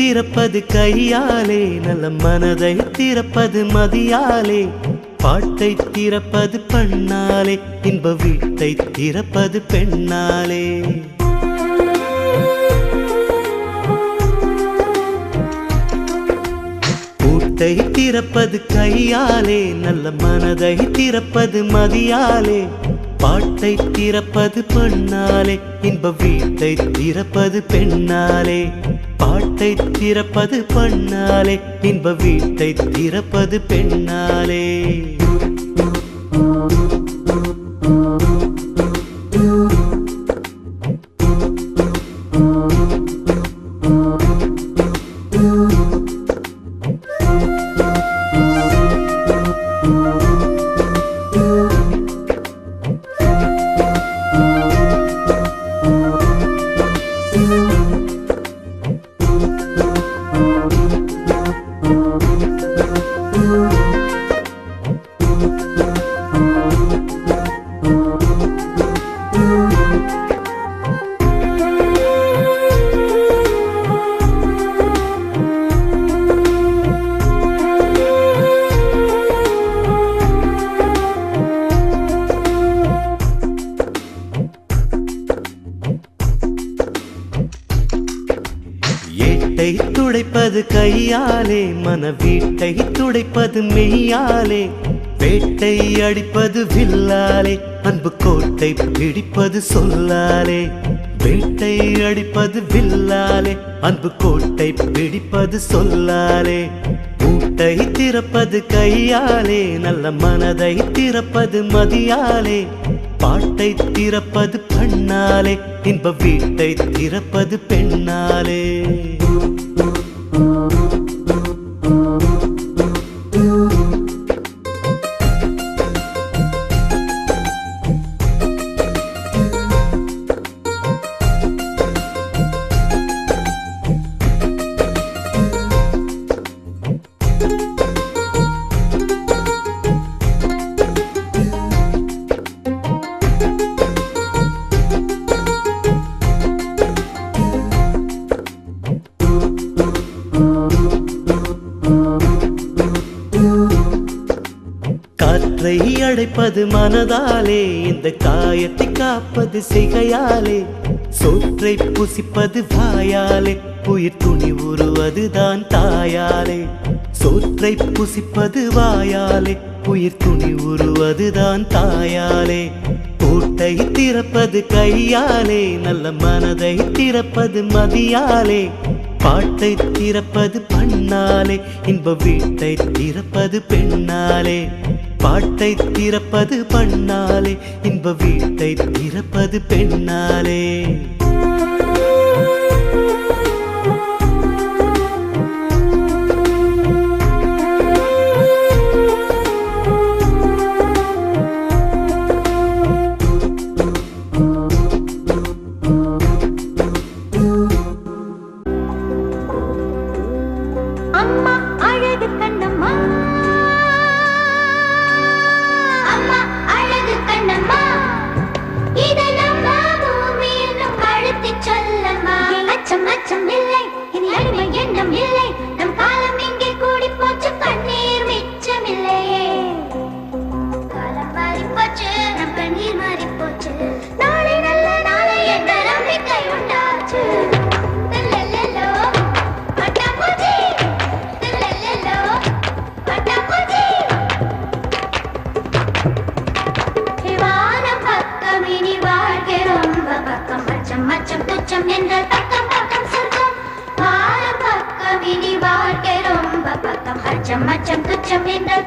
திறப்பது கையாலே, நல்ல மனதை திறப்பது மதியாலே, பாட்டை திறப்பது பண்ணாலே, இன்ப வீட்டை திறப்பது பெண்ணாலே. பூட்டை திறப்பது கையாலே, நல்ல மனதை திறப்பது மதியாலே, பாட்டை திறப்பது பண்ணாலே, இன்ப வீட்டை திறப்பது பெண்ணாலே. பாட்டை திறப்பது பண்ணாலே, இன்ப வீட்டை திறப்பது பெண்ணாலே. ஏட்டை துடைப்பது கையாலே, மன வீட்டை துடைப்பது மெய்யாலே, வேட்டை அடிப்பது வில்லாலே, அன்பு கோட்டை பிடிப்பது சொல்லாலே. வேட்டை அடிப்பது வில்லாலே, அன்பு கோட்டை பிடிப்பது சொல்லாலே. பூட்டை திறப்பது கையாலே, நல்ல மனதை திறப்பது மதியாலே, பாட்டை திறப்பது பண்ணாலே, இன்ப வீட்டை திறப்பது பெண்ணாலே. காற்றை அடைப்பது மனதாலே, இந்த காயத்தை காப்பது சிகையாலே, சோற்றை புசிப்பது வாயாலே, உயிர் துணி உருவதுதான் தாயாலே. சோற்றை புசிப்பது வாயாலே, உயிர் துணி உருவதுதான் தாயாலே. பூட்டை திறப்பது கையாலே, நல்ல மனதை திறப்பது மதியாலே, பாட்டை திறப்பது பண்ணாலே, இன்ப வீட்டை திறப்பது பெண்ணாலே. பாட்டை திறப்பது பண்ணாலே, இன்ப வீட்டை திறப்பது பெண்ணாலே. அம்மா அழகு கண்ணம்மா, அம்மா அழகு கண்ணம்மா, இதை நம்ம பூமியில் நம் கழுத்தி சொல்லம்மா. அச்சம் அச்சம் இல்லை, இனி அடிமை எண்ணம் இல்லை, நம் காலம் இங்கே கூடி போச்சு, கண்ணீர் மிச்சமில்லையே. காலம் மாறி போச்சு, நம் கண்ணீர் மாறி போச்சு, நாளை நல்ல நாளை என்ற நம்பிக்கை உண்டாச்சு. மச்சம் துச்சம் என்றால் பக்கம் பக்கம் சொர்க்கம், வானம் பக்கம் இனி வாழ்க்கை ரொம்ப பக்கம். அச்சம் மச்சம் துச்சம் என்றால்